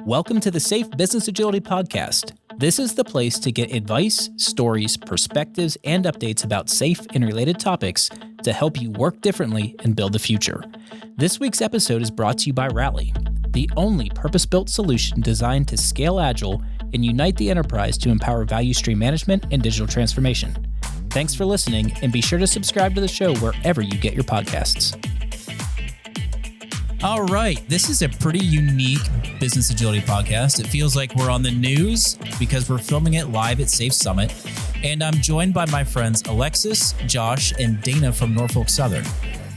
Welcome to the SAFe Business Agility Podcast. This is the place to get advice, stories, perspectives, and updates about SAFe and related topics to help you work differently and build the future. This week's episode is brought to you by Rally, the only purpose-built solution designed to scale Agile and unite the enterprise to empower value stream management and digital transformation. Thanks for listening, and be sure to subscribe to the show wherever you get your podcasts. All right, this is a pretty unique business agility podcast. It feels like we're on the news because we're filming it live at SAFe Summit. And I'm joined by my friends Alexis, Josh, and Dana from Norfolk Southern.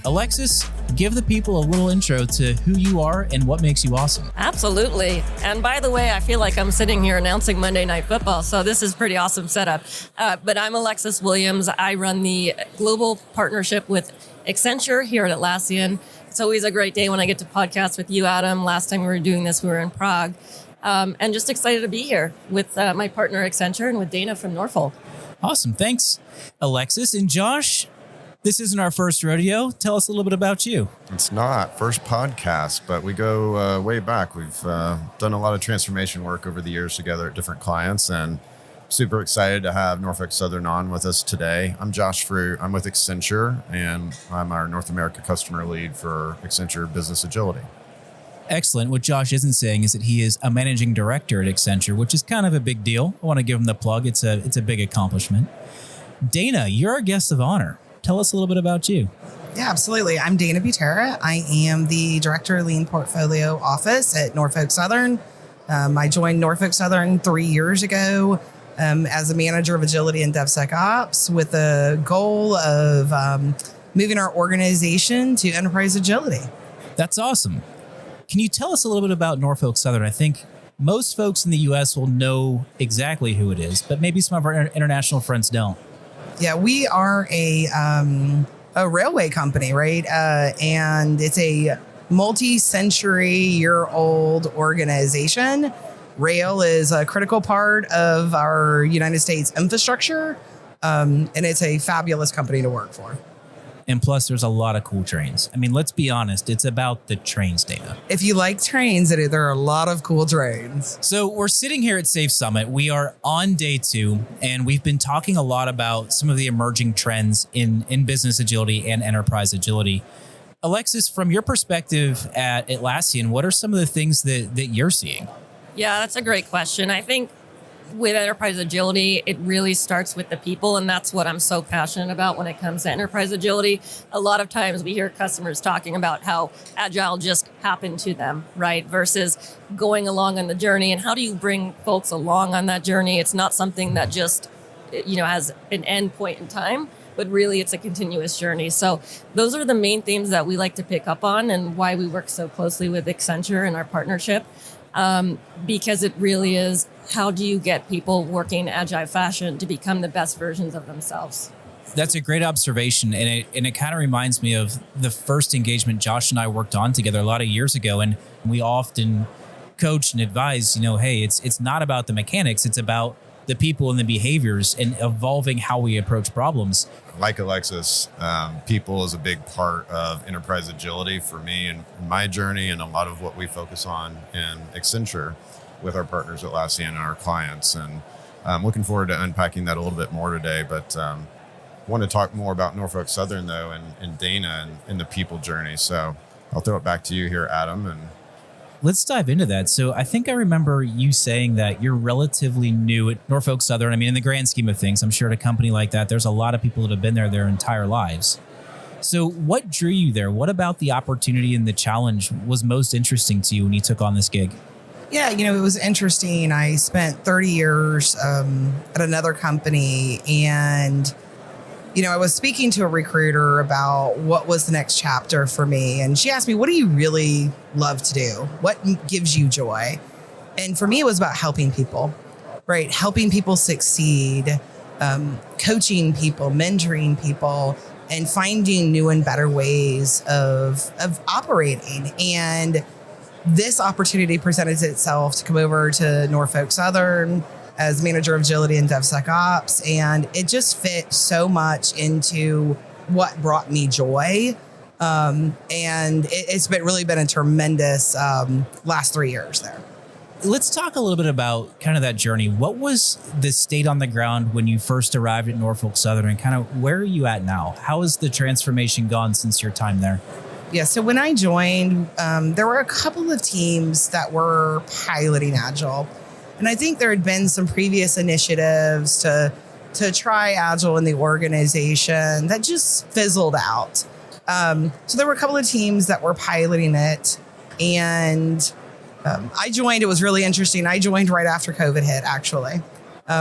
Alexis, give the people a little intro to who you are and what makes you awesome. Absolutely. And by the way, I feel like I'm sitting here announcing Monday Night Football, so this is pretty awesome setup. But I'm Alexis Williams. I run the global partnership with Accenture here at Atlassian. It's always a great day when I get to podcast with you, Adam. Last time we were doing this, we were in Prague. And just excited to be here with my partner, Accenture, and with Dana from Norfolk. Awesome. Thanks, Alexis. And Josh, this isn't our first rodeo. Tell us a little bit about you. It's not. First podcast, but we go way back. We've done a lot of transformation work over the years together at different clients, and super excited to have Norfolk Southern on with us today. I'm Josh Fruit. I'm with Accenture, and I'm our North America customer lead for Accenture Business Agility. Excellent. What Josh isn't saying is that he is a managing director at Accenture, which is kind of a big deal. I want to give him the plug. It's a big accomplishment. Dana, you're our guest of honor. Tell us a little bit about you. Yeah, absolutely. I'm Dana Buttera. I am the Director of Lean Portfolio Office at Norfolk Southern. I joined Norfolk Southern 3 years ago as a manager of agility and DevSecOps with the goal of moving our organization to enterprise agility. That's awesome. Can you tell us a little bit about Norfolk Southern? I think most folks in the U.S. will know exactly who it is, but maybe some of our international friends don't. Yeah, we are a railway company, right? And it's a multi-century-year-old organization. Rail is a critical part of our United States infrastructure, and it's a fabulous company to work for. And plus, there's a lot of cool trains. I mean, let's be honest, it's about the trains, Dana. If you like trains, there are a lot of cool trains. So we're sitting here at SAFe Summit. We are on day 2, and we've been talking a lot about some of the emerging trends in business agility and enterprise agility. Alexis, from your perspective at Atlassian, what are some of the things that you're seeing? Yeah, that's a great question. I think with enterprise agility, it really starts with the people, and that's what I'm so passionate about when it comes to enterprise agility. A lot of times we hear customers talking about how Agile just happened to them, right? Versus going along on the journey, and how do you bring folks along on that journey? It's not something that just, has an end point in time, but really it's a continuous journey. So those are the main themes that we like to pick up on, and why we work so closely with Accenture in our partnership. Because it really is, how do you get people working in agile fashion to become the best versions of themselves? That's a great observation. And it kind of reminds me of the first engagement Josh and I worked on together a lot of years ago. And we often coach and advise, hey, it's not about the mechanics. It's about the people and the behaviors and evolving how we approach problems. Like Alexis, people is a big part of enterprise agility for me and my journey, and a lot of what we focus on in Accenture with our partners at Atlassian and our clients. And I'm looking forward to unpacking that a little bit more today. But want to talk more about Norfolk Southern, though, and Dana and the people journey. So I'll throw it back to you here, Adam. And let's dive into that. So I think I remember you saying that you're relatively new at Norfolk Southern. I mean, in the grand scheme of things, I'm sure at a company like that, there's a lot of people that have been there their entire lives. So what drew you there? What about the opportunity and the challenge was most interesting to you when you took on this gig? Yeah, it was interesting. I spent 30 years at another company, and I was speaking to a recruiter about what was the next chapter for me. And she asked me, what do you really love to do? What gives you joy? And for me, it was about helping people, right? Helping people succeed, coaching people, mentoring people, and finding new and better ways of operating. And this opportunity presented itself to come over to Norfolk Southern as manager of agility and DevSecOps. And it just fit so much into what brought me joy. And it's really been a tremendous last 3 years there. Let's talk a little bit about kind of that journey. What was the state on the ground when you first arrived at Norfolk Southern, and kind of where are you at now? How has the transformation gone since your time there? Yeah, so when I joined, there were a couple of teams that were piloting Agile. And I think there had been some previous initiatives to try Agile in the organization that just fizzled out. So there were a couple of teams that were piloting it. And I joined, it was really interesting. I joined right after COVID hit, actually.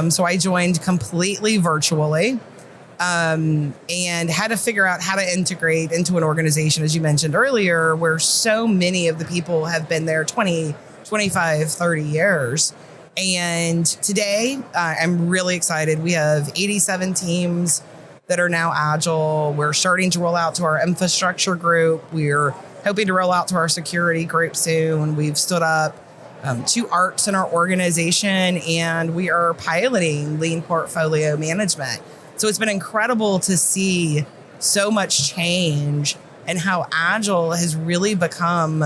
So I joined completely virtually and had to figure out how to integrate into an organization, as you mentioned earlier, where so many of the people have been there 20, 25, 30 years. And today, I'm really excited. We have 87 teams that are now Agile. We're starting to roll out to our infrastructure group. We're hoping to roll out to our security group soon. We've stood up 2 arcs in our organization, and we are piloting lean portfolio management. So it's been incredible to see so much change and how Agile has really become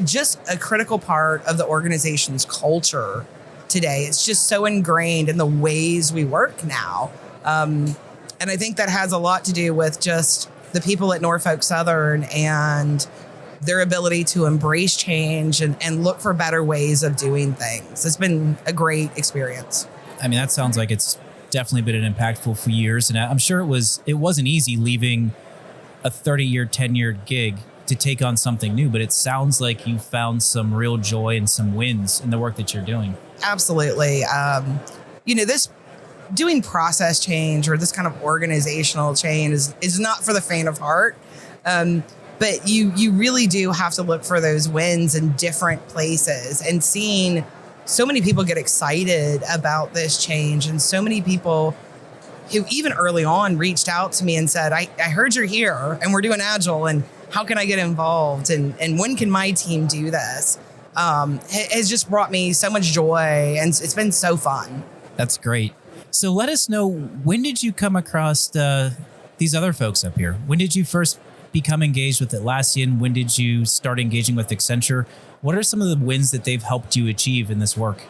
just a critical part of the organization's culture today. It's just so ingrained in the ways we work now. And I think that has a lot to do with just the people at Norfolk Southern and their ability to embrace change and look for better ways of doing things. It's been a great experience. I mean, that sounds like it's definitely been an impactful few years. And I'm sure it wasn't easy leaving a 30-year, 10-year gig to take on something new, but it sounds like you found some real joy and some wins in the work that you're doing. Absolutely. This doing process change or this kind of organizational change is not for the faint of heart. But you really do have to look for those wins in different places, and seeing so many people get excited about this change, and so many people who even early on reached out to me and said, I heard you're here and we're doing Agile, and how can I get involved? And when can my team do this? Has just brought me so much joy, and it's been so fun. That's great. So let us know, when did you come across these other folks up here? When did you first become engaged with Atlassian? When did you start engaging with Accenture? What are some of the wins that they've helped you achieve in this work?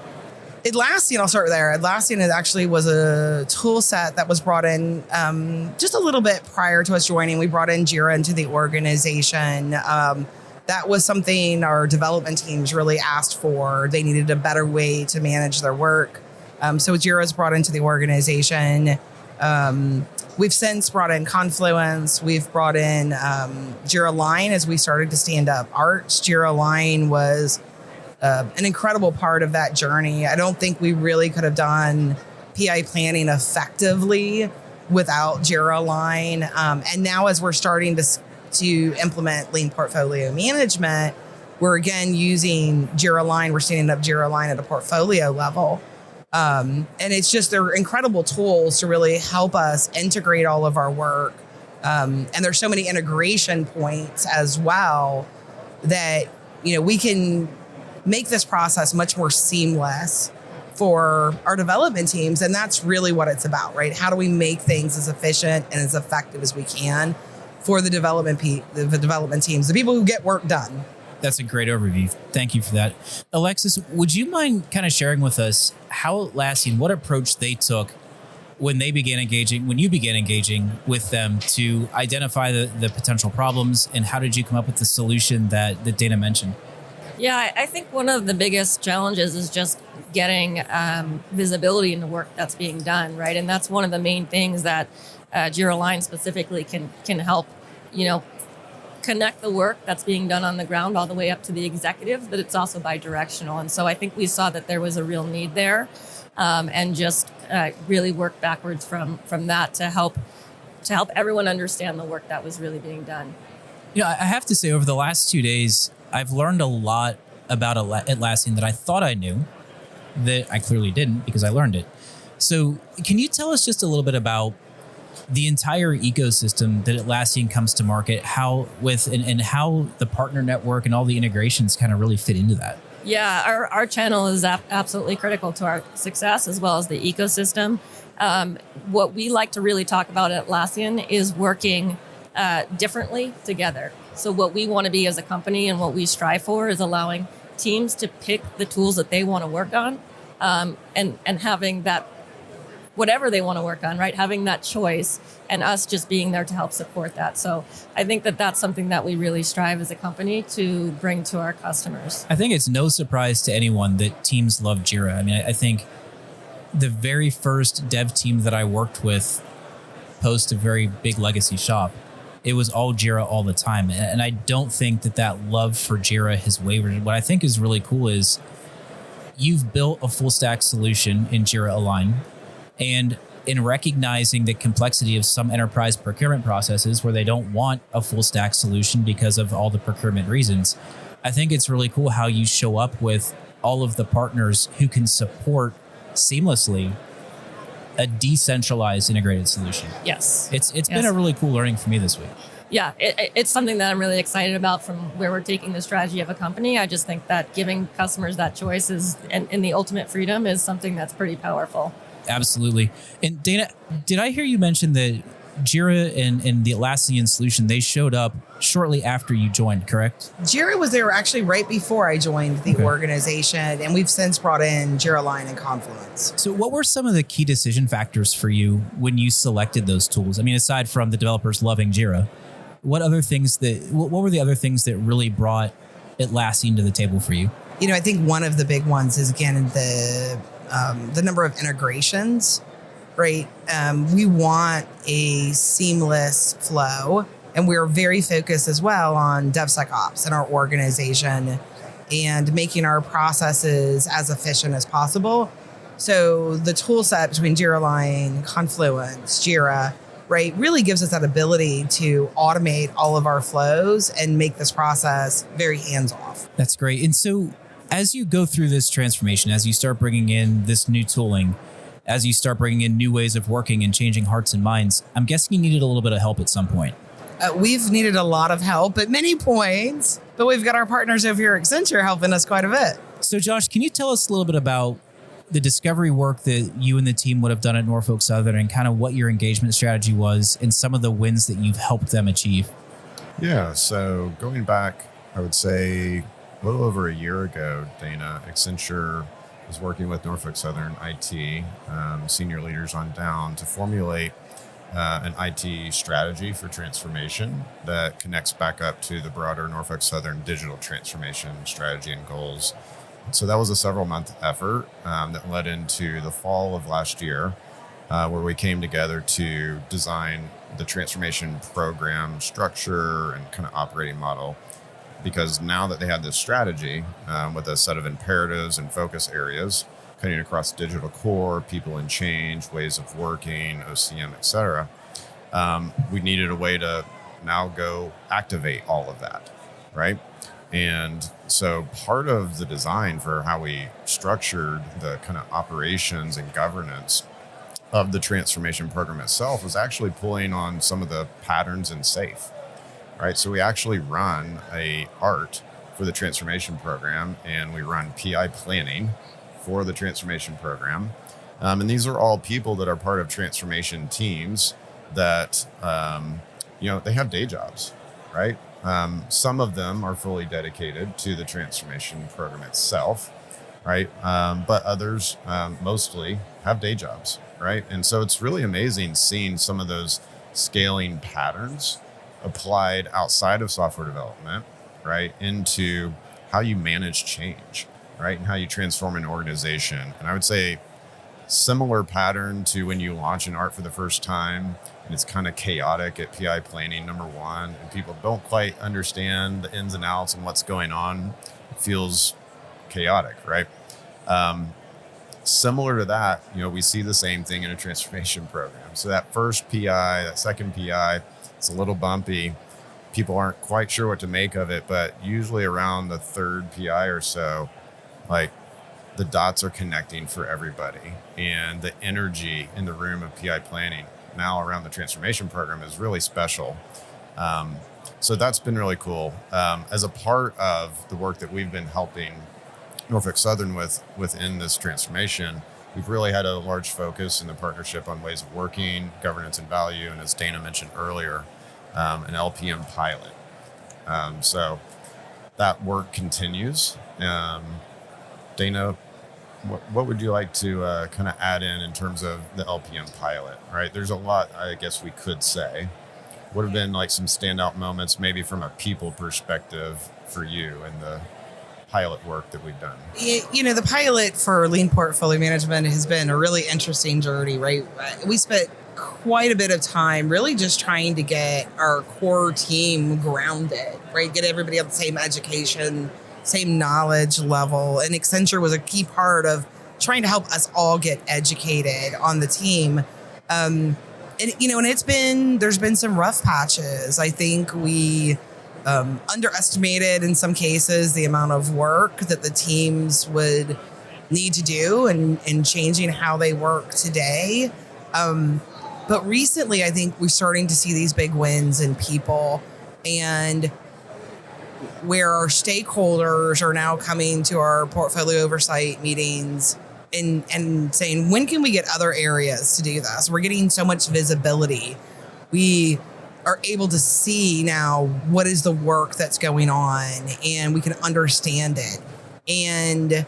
Atlassian, I'll start there. Atlassian actually was a tool set that was brought in just a little bit prior to us joining. We brought in Jira into the organization. That was something our development teams really asked for. They needed a better way to manage their work. So Jira is brought into the organization. We've since brought in Confluence. We've brought in Jira Line as we started to stand up Arts. Jira Line was an incredible part of that journey. I don't think we really could have done PI planning effectively without Jira Line. And now as we're starting to implement lean portfolio management, we're again using Jira Line. We're standing up Jira Line at a portfolio level. And it's just, they're incredible tools to really help us integrate all of our work. And there's so many integration points as well that, we can make this process much more seamless for our development teams. And that's really what it's about, right? How do we make things as efficient and as effective as we can for the development teams, the people who get work done? That's a great overview. Thank you for that. Alexis, would you mind kind of sharing with us how Atlassian, what approach they took when you began engaging with them to identify the potential problems, and how did you come up with the solution that Dana mentioned? Yeah, I think one of the biggest challenges is just getting visibility in the work that's being done, right? And that's one of the main things that Jira Line specifically can help, connect the work that's being done on the ground all the way up to the executives, but it's also bi-directional. And so I think we saw that there was a real need there, and just really work backwards from that to help everyone understand the work that was really being done. I have to say, over the last 2 days, I've learned a lot about Atlassian that I thought I knew, that I clearly didn't because I learned it. So can you tell us just a little bit about the entire ecosystem that Atlassian comes to market, how the partner network and all the integrations kind of really fit into that? Yeah, our channel is absolutely critical to our success, as well as the ecosystem. What we like to really talk about at Atlassian is working differently together. So what we want to be as a company and what we strive for is allowing teams to pick the tools that they want to work on, and having that, whatever they want to work on, right? Having that choice, and us just being there to help support that. So I think that that's something that we really strive as a company to bring to our customers. I think it's no surprise to anyone that teams love Jira. I mean, I think the very first dev team that I worked with post a very big legacy shop, it was all Jira all the time. And I don't think that love for Jira has wavered. What I think is really cool is you've built a full stack solution in Jira Align, and in recognizing the complexity of some enterprise procurement processes where they don't want a full stack solution because of all the procurement reasons, I think it's really cool how you show up with all of the partners who can support seamlessly a decentralized integrated solution. Yes. It's been a really cool learning for me this week. Yeah, it's something that I'm really excited about from where we're taking the strategy of a company. I just think that giving customers that choice and the ultimate freedom is something that's pretty powerful. Absolutely. And Dana, did I hear you mention that Jira and the Atlassian solution, they showed up shortly after you joined, correct? Jira was there actually right before I joined the organization, and we've since brought in Jira Align and Confluence. So what were some of the key decision factors for you when you selected those tools? I mean, aside from the developers loving Jira, what were the other things that really brought Atlassian to the table for you? You know, I think one of the big ones is, again, the number of integrations, right? We want a seamless flow, and we're very focused as well on DevSecOps in our organization and making our processes as efficient as possible. So the tool set between Jira Align, Confluence, Jira, right, really gives us that ability to automate all of our flows and make this process very hands-off. That's great. And so as you go through this transformation, as you start bringing in this new tooling, as you start bringing in new ways of working and changing hearts and minds, I'm guessing you needed a little bit of help at some point. We've needed a lot of help at many points, but we've got our partners over here at Accenture helping us quite a bit. So Josh, can you tell us a little bit about the discovery work that you and the team would have done at Norfolk Southern and kind of what your engagement strategy was and some of the wins that you've helped them achieve? Yeah, so going back, I would say a little over a year ago, Dana, Accenture was working with Norfolk Southern IT, senior leaders on down, to formulate an IT strategy for transformation that connects back up to the broader Norfolk Southern digital transformation strategy and goals. So that was a several-month effort that led into the fall of last year, where we came together to design the transformation program structure and kind of operating model. Because now that they had this strategy with a set of imperatives and focus areas cutting across digital core, people and change, ways of working, OCM, et cetera, we needed a way to now go activate all of that, right? And so part of the design for how we structured the kind of operations and governance of the transformation program itself was actually pulling on some of the patterns in SAFe. Right, so we actually run a ART for the transformation program, and we run PI planning for the transformation program. And these are all people that are part of transformation teams that, they have day jobs, right? Some of them are fully dedicated to the transformation program itself, right? But others mostly have day jobs, right? And so it's really amazing seeing some of those scaling patterns applied outside of software development, right, into how you manage change, right, and how you transform an organization. And I would say similar pattern to when you launch an ART for the first time, and it's kind of chaotic at PI planning, number one, and people don't quite understand the ins and outs and what's going on. It feels chaotic, right? Similar to that, we see the same thing in a transformation program. So that first PI, that second PI, it's a little bumpy. People aren't quite sure what to make of it, but usually around the third PI or so, like the dots are connecting for everybody. And the energy in the room of PI planning now around the transformation program is really special. So that's been really cool. As a part of the work that we've been helping Norfolk Southern within this transformation, we've really had a large focus in the partnership on ways of working, governance and value. And as Dana mentioned earlier, an LPM pilot. So that work continues. Dana, what would you like to kind of add in terms of the LPM pilot, right? There's a lot, I guess we could say. What have been like some standout moments, maybe from a people perspective for you and the pilot work that we've done? The pilot for lean portfolio management has been a really interesting journey, right? We spent quite a bit of time really just trying to get our core team grounded, right? Get everybody on the same education, same knowledge level. And Accenture was a key part of trying to help us all get educated on the team. And there's been some rough patches. I think we underestimated in some cases the amount of work that the teams would need to do and changing how they work today. But recently, I think we're starting to see these big wins in people, and where our stakeholders are now coming to our portfolio oversight meetings and saying, when can we get other areas to do this? We're getting so much visibility. We are able to see now what is the work that's going on, and we can understand it. And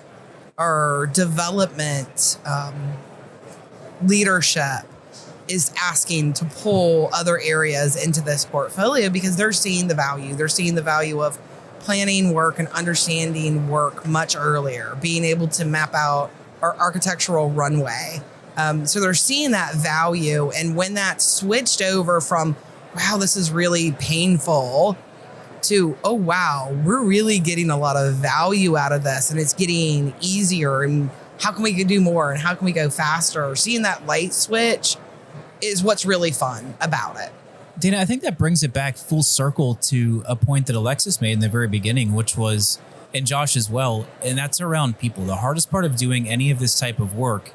our development leadership is asking to pull other areas into this portfolio because they're seeing the value. They're seeing the value of planning work and understanding work much earlier, being able to map out our architectural runway. So they're seeing that value. And when that switched over from, wow, this is really painful, to, oh, wow, we're really getting a lot of value out of this and it's getting easier, and how can we do more and how can we go faster? Seeing that light switch is what's really fun about it. Dana, I think that brings it back full circle to a point that Alexis made in the very beginning, which was, and Josh as well, and that's around people. The hardest part of doing any of this type of work,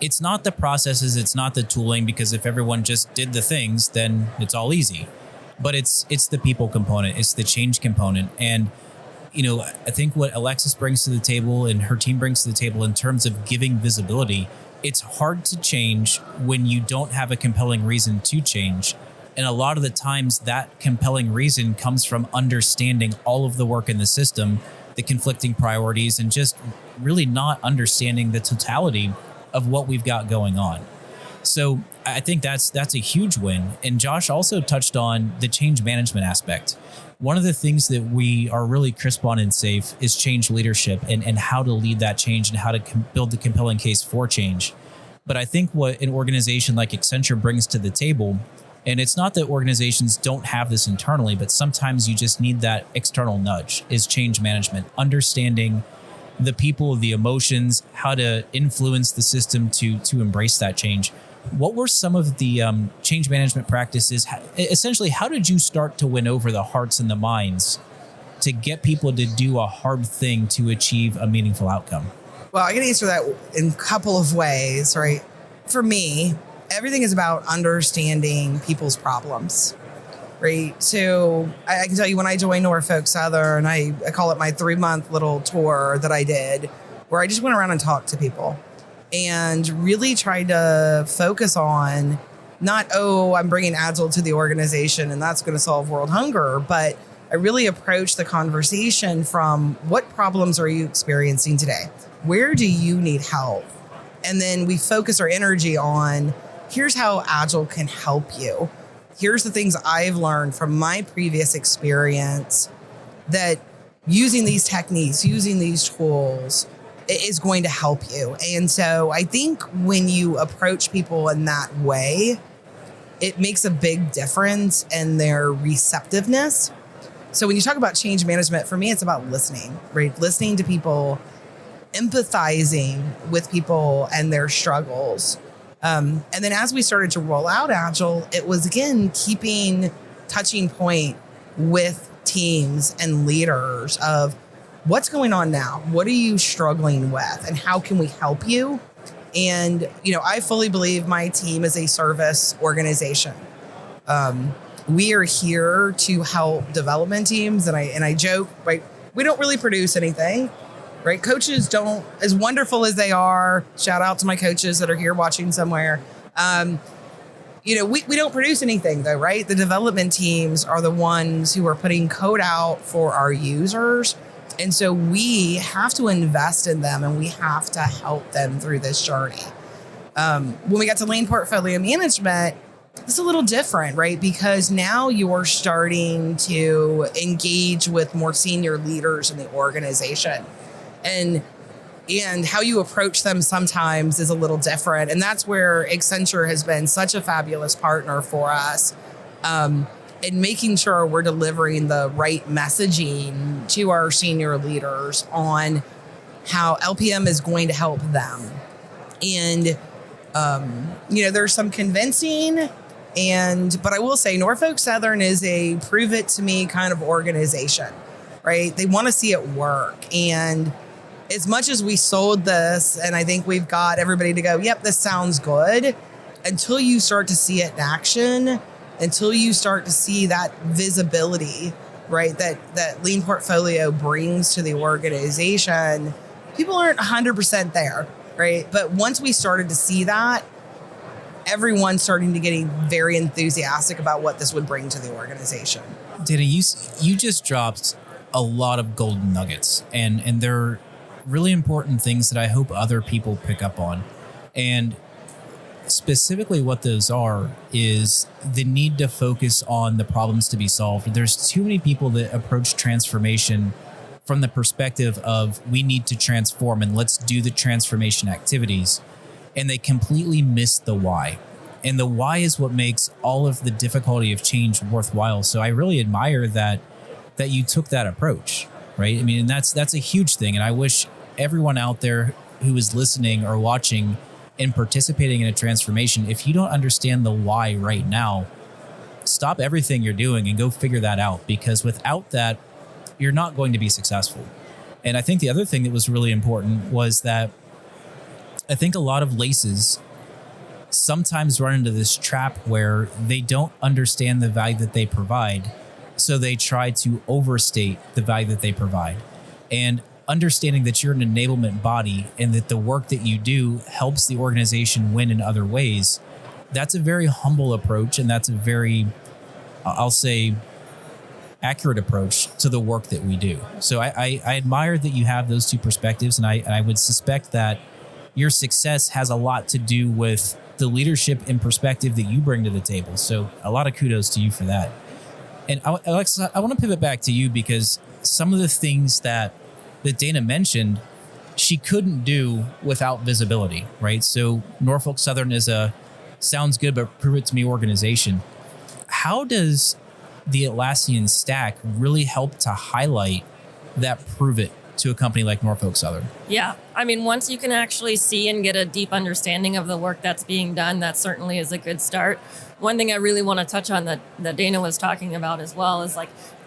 it's not the processes, it's not the tooling, because if everyone just did the things, then it's all easy. But it's the people component, it's the change component. And, I think what Alexis brings to the table and her team brings to the table in terms of giving visibility, it's hard to change when you don't have a compelling reason to change. And a lot of the times that compelling reason comes from understanding all of the work in the system, the conflicting priorities, and just really not understanding the totality of what we've got going on. So I think that's a huge win. And Josh also touched on the change management aspect. One of the things that we are really crisp on in SAFe is change leadership and how to lead that change and how to build the compelling case for change. But I think what an organization like Accenture brings to the table, and it's not that organizations don't have this internally, but sometimes you just need that external nudge, is change management, understanding the people, the emotions, how to influence the system to embrace that change. What were some of the change management practices? Essentially, how did you start to win over the hearts and the minds to get people to do a hard thing to achieve a meaningful outcome? Well, I can answer that in a couple of ways, right? For me, everything is about understanding people's problems, right? So I can tell you, when I joined Norfolk Southern, I call it my 3-month little tour that I did, where I just went around and talked to people and really tried to focus on not, I'm bringing Agile to the organization and that's going to solve world hunger, but I really approached the conversation from, what problems are you experiencing today? Where do you need help? And then we focus our energy on, here's how Agile can help you. Here's the things I've learned from my previous experience that using these techniques, using these tools is going to help you. And so I think when you approach people in that way, it makes a big difference in their receptiveness. So when you talk about change management, for me, it's about listening, right? Listening to people, empathizing with people and their struggles. And then as we started to roll out Agile, it was, again, keeping touching point with teams and leaders of what's going on now? What are you struggling with? And how can we help you? And, I fully believe my team is a service organization. We are here to help development teams. And I joke, right? We don't really produce anything, right? Coaches don't, as wonderful as they are, shout out to my coaches that are here watching somewhere. we don't produce anything though, right? The development teams are the ones who are putting code out for our users. And so we have to invest in them and we have to help them through this journey. When we got to lean portfolio management, it's a little different, right? Because now you're starting to engage with more senior leaders in the organization. And how you approach them sometimes is a little different. And that's where Accenture has been such a fabulous partner for us in making sure we're delivering the right messaging to our senior leaders on how LPM is going to help them. And, there's some convincing, but I will say Norfolk Southern is a prove it to me kind of organization, right? They want to see it work. And as much as we sold this, and I think we've got everybody to go, yep, this sounds good, until you start to see it in action, until you start to see that visibility, right, that lean portfolio brings to the organization, people aren't 100% there, right? But once we started to see that, everyone's starting to get very enthusiastic about what this would bring to the organization. Dana, you just dropped a lot of golden nuggets, and they're really important things that I hope other people pick up on. And specifically what those are is the need to focus on the problems to be solved. There's too many people that approach transformation from the perspective of we need to transform and let's do the transformation activities. And they completely miss the why. And the why is what makes all of the difficulty of change worthwhile. So I really admire that you took that approach, right? I mean, and that's a huge thing. And I wish everyone out there who is listening or watching and participating in a transformation, if you don't understand the why right now, stop everything you're doing and go figure that out, because without that, you're not going to be successful. And I think the other thing that was really important was that I think a lot of laces sometimes run into this trap where they don't understand the value that they provide. So they try to overstate the value that they provide. And understanding that you're an enablement body and that the work that you do helps the organization win in other ways, that's a very humble approach. And that's a very, I'll say, accurate approach to the work that we do. So I admire that you have those two perspectives. And I would suspect that your success has a lot to do with the leadership and perspective that you bring to the table. So a lot of kudos to you for that. And Alexis, I want to pivot back to you because some of the things that Dana mentioned, she couldn't do without visibility, right? So Norfolk Southern is a sounds good, but prove it to me organization. How does the Atlassian stack really help to highlight that prove it to a company like Norfolk Southern? Yeah. I mean, once you can actually see and get a deep understanding of the work that's being done, that certainly is a good start. One thing I really want to touch on that Dana was talking about as well is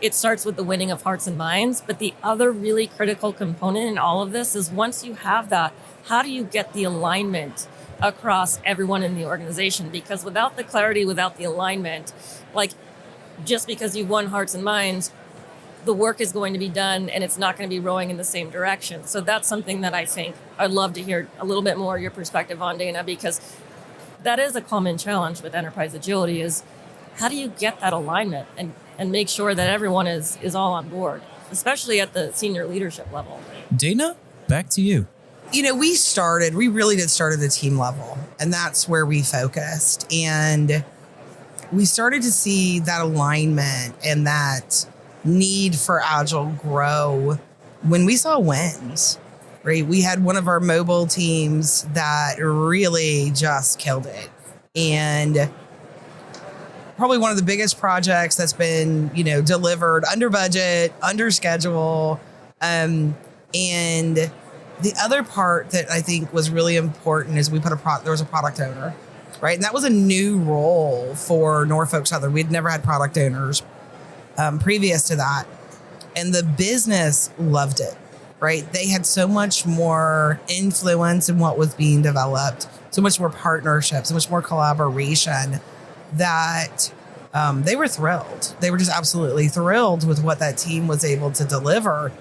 it starts with the winning of hearts and minds. But the other really critical component in all of this is once you have that, how do you get the alignment across everyone in the organization? Because without the clarity, without the alignment, just because you've won hearts and minds, the work is going to be done and it's not going to be rowing in the same direction. So that's something that I think I'd love to hear a little bit more your perspective on, Dana, because that is a common challenge with enterprise agility is how do you get that alignment and make sure that everyone is all on board, especially at the senior leadership level? Dana, back to you. We really did start at the team level, and that's where we focused. And we started to see that alignment and that need for Agile grow when we saw wins, right? We had one of our mobile teams that really just killed it. And probably one of the biggest projects that's been, delivered under budget, under schedule. And the other part that I think was really important is there was a product owner, right? And that was a new role for Norfolk Southern. We'd never had product owners previous to that. And the business loved it, right? They had so much more influence in what was being developed, so much more partnership, so much more collaboration that they were thrilled. They were just absolutely thrilled with what that team was able to deliver.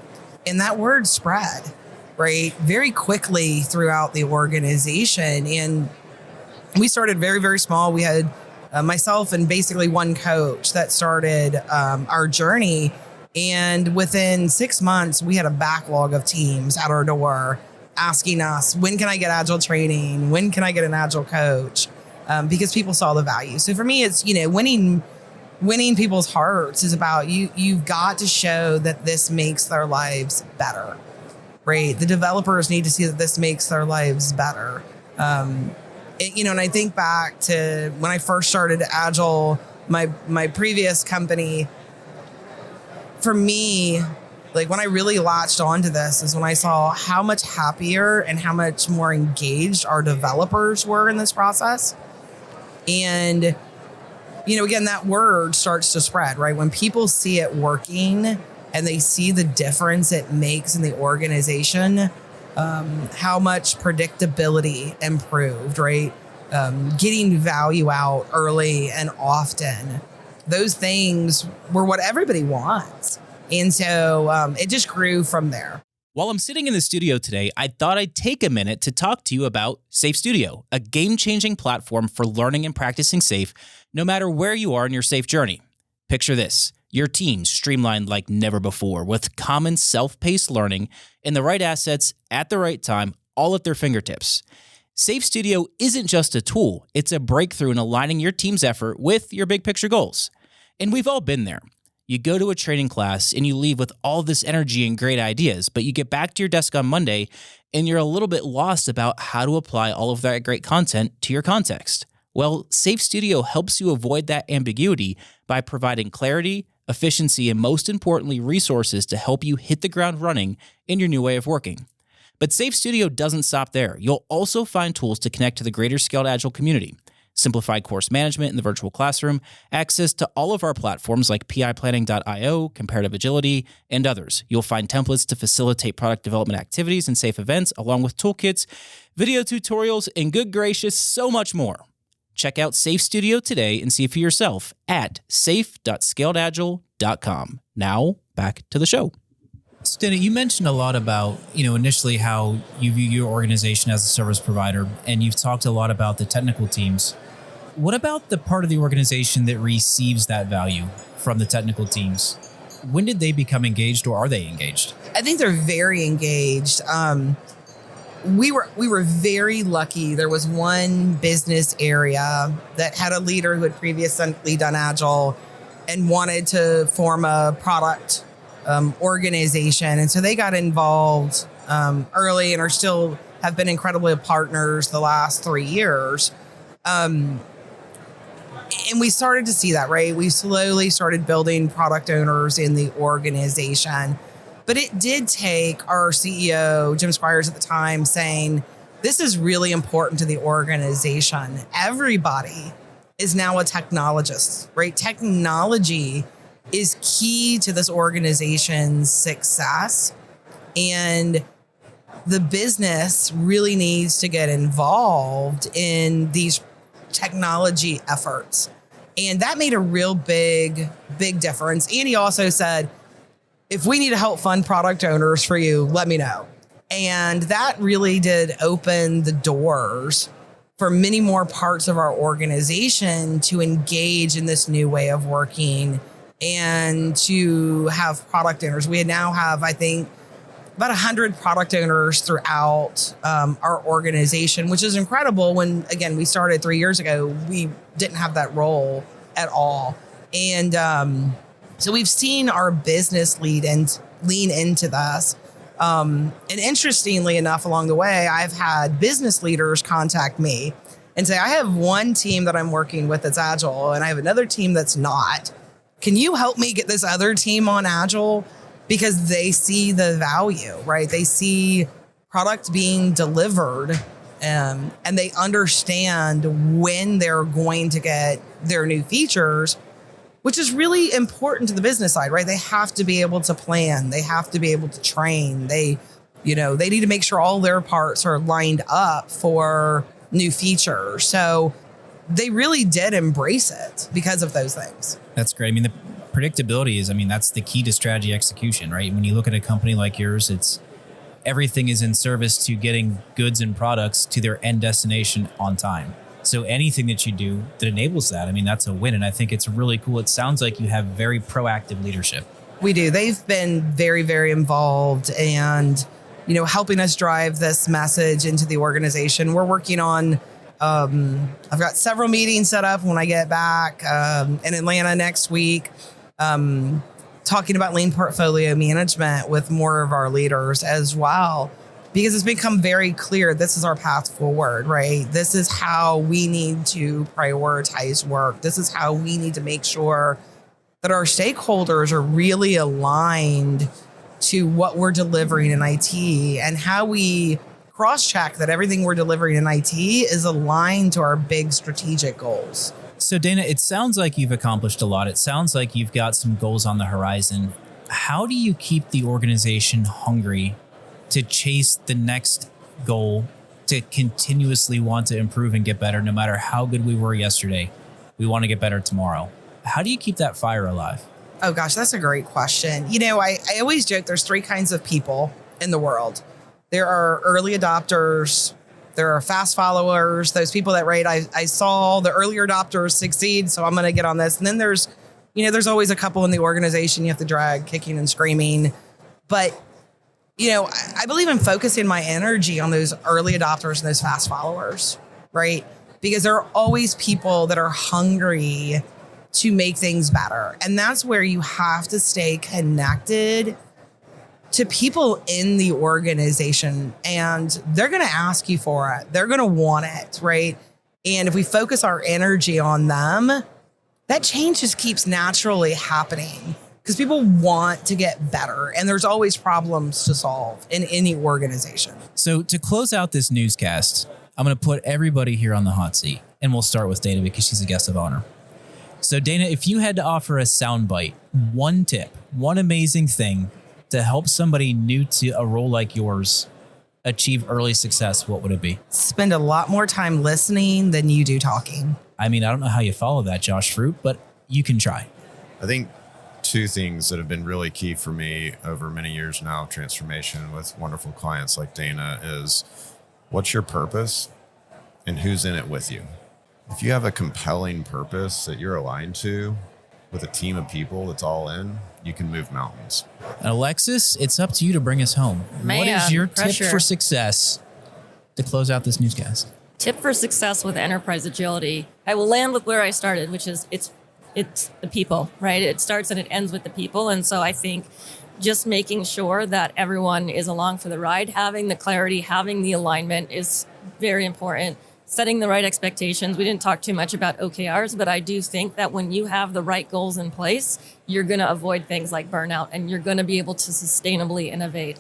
And that word spread, right, very quickly throughout the organization. And we started very, very small. We had myself and basically one coach that started our journey. And within 6 months, we had a backlog of teams at our door asking us, when can I get Agile training? When can I get an Agile coach? Because people saw the value. So for me, it's, winning people's hearts is about you've got to show that this makes their lives better, right? The developers need to see that this makes their lives better. And I think back to when I first started Agile, my previous company. For me, like when I really latched onto this is when I saw how much happier and how much more engaged our developers were in this process. And, again, that word starts to spread, right? When people see it working and they see the difference it makes in the organization, how much predictability improved, right? Getting value out early and often. Those things were what everybody wants. And so it just grew from there. While I'm sitting in the studio today, I thought I'd take a minute to talk to you about SAFe Studio, a game-changing platform for learning and practicing SAFe, no matter where you are in your SAFe journey. Picture this, your team streamlined like never before with common self-paced learning and the right assets at the right time, all at their fingertips. SAFe Studio isn't just a tool, it's a breakthrough in aligning your team's effort with your big picture goals. And we've all been there. You go to a training class and you leave with all this energy and great ideas, but you get back to your desk on Monday and you're a little bit lost about how to apply all of that great content to your context. Well, SAFe Studio helps you avoid that ambiguity by providing clarity, efficiency, and most importantly, resources to help you hit the ground running in your new way of working. But SAFe Studio doesn't stop there. You'll also find tools to connect to the greater scaled Agile community. Simplified course management in the virtual classroom, access to all of our platforms like piplanning.io, Comparative Agility, and others. You'll find templates to facilitate product development activities and SAFe events, along with toolkits, video tutorials, and good gracious, so much more. Check out SAFe Studio today and see for yourself at safe.scaledagile.com. Now, back to the show. Stina, you mentioned a lot about, initially how you view your organization as a service provider, and you've talked a lot about the technical teams. What about the part of the organization that receives that value from the technical teams? When did they become engaged, or are they engaged? I think they're very engaged. We were very lucky. There was one business area that had a leader who had previously done Agile and wanted to form a product organization. And so they got involved early and are still have been incredibly partners the last 3 years. And we started to see that, right? We slowly started building product owners in the organization. But it did take our CEO, Jim Squires at the time, saying, this is really important to the organization. Everybody is now a technologist, right? Technology is key to this organization's success. And the business really needs to get involved in these technology efforts. And that made a real big difference. And he also said, if we need to help fund product owners for you, let me know. And that really did open the doors for many more parts of our organization to engage in this new way of working and to have product owners. We now have, I think, about 100 product owners throughout our organization, which is incredible. When, again, we started 3 years ago, we didn't have that role at all. And so we've seen our business lean into this. And interestingly enough, along the way, I've had business leaders contact me and say, I have one team that I'm working with that's Agile, and I have another team that's not. Can you help me get this other team on Agile? Because they see the value, right? They see product being delivered, and they understand when they're going to get their new features, which is really important to the business side, right? They have to be able to plan. They have to be able to train. They need to make sure all their parts are lined up for new features. So they really did embrace it because of those things. That's great. I mean, the predictability is, that's the key to strategy execution, right? When you look at a company like yours, it's everything is in service to getting goods and products to their end destination on time. So anything that you do that enables that, I mean, that's a win. And I think it's really cool. It sounds like you have very proactive leadership. We do. They've been very, very involved and, helping us drive this message into the organization. We're working on, I've got several meetings set up when I get back in Atlanta next week, talking about lean portfolio management with more of our leaders as well, because it's become very clear this is our path forward, right? This is how we need to prioritize work. This is how we need to make sure that our stakeholders are really aligned to what we're delivering in IT and how we cross-check that everything we're delivering in IT is aligned to our big strategic goals. So Dana, it sounds like you've accomplished a lot. It sounds like you've got some goals on the horizon. How do you keep the organization hungry to chase the next goal, to continuously want to improve and get better no matter how good we were yesterday? We want to get better tomorrow. How do you keep that fire alive? Oh gosh, that's a great question. I always joke there's three kinds of people in the world. There are early adopters, there are fast followers, those people that, right, I saw the earlier adopters succeed, so I'm going to get on this. And then there's always a couple in the organization you have to drag kicking and screaming. But, I believe in focusing my energy on those early adopters and those fast followers, right? Because there are always people that are hungry to make things better. And that's where you have to stay connected to people in the organization, and they're going to ask you for it. They're going to want it, right? And if we focus our energy on them, that change just keeps naturally happening because people want to get better, and there's always problems to solve in any organization. So to close out this newscast, I'm going to put everybody here on the hot seat, and we'll start with Dana because she's a guest of honor. So Dana, if you had to offer a soundbite, one tip, one amazing thing to help somebody new to a role like yours achieve early success, what would it be? Spend a lot more time listening than you do talking. I mean, I don't know how you follow that, Josh Fruit, but you can try. I think two things that have been really key for me over many years now of transformation with wonderful clients like Dana is, what's your purpose and who's in it with you? If you have a compelling purpose that you're aligned to with a team of people that's all in, you can move mountains. And Alexis, it's up to you to bring us home. What is your tip for success to close out this newscast? Tip for success with enterprise agility. I will land with where I started, which is it's the people, right? It starts and it ends with the people. And so I think just making sure that everyone is along for the ride, having the clarity, having the alignment is very important. Setting the right expectations. We didn't talk too much about OKRs, but I do think that when you have the right goals in place, you're going to avoid things like burnout and you're going to be able to sustainably innovate.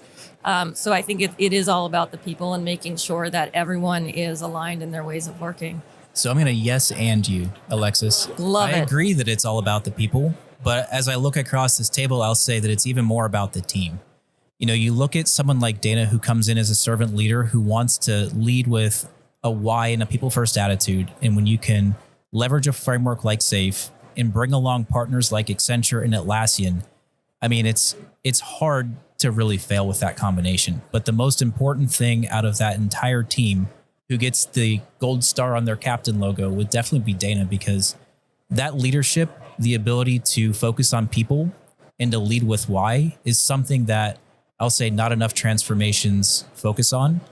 So I think it is all about the people and making sure that everyone is aligned in their ways of working. So I'm going to yes and you, Alexis. I agree that it's all about the people, but as I look across this table, I'll say that it's even more about the team. You look at someone like Dana who comes in as a servant leader who wants to lead with a why and a people-first attitude. And when you can leverage a framework like SAFe and bring along partners like Accenture and Atlassian, I mean, it's hard to really fail with that combination. But the most important thing out of that entire team who gets the gold star on their captain logo would definitely be Dana, because that leadership, the ability to focus on people and to lead with why, is something that I'll say not enough transformations focus on.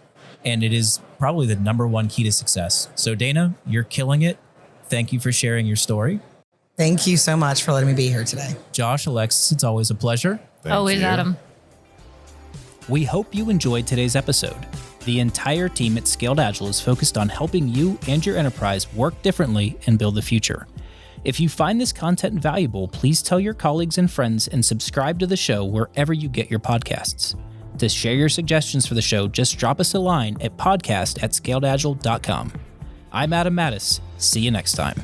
And it is probably the number one key to success. So Dana, you're killing it. Thank you for sharing your story. Thank you so much for letting me be here today. Josh, Alexis, it's always a pleasure. Always, Adam. We hope you enjoyed today's episode. The entire team at Scaled Agile is focused on helping you and your enterprise work differently and build the future. If you find this content valuable, please tell your colleagues and friends and subscribe to the show wherever you get your podcasts. To share your suggestions for the show, just drop us a line at podcast@scaledagile.com. I'm Adam Mattis. See you next time.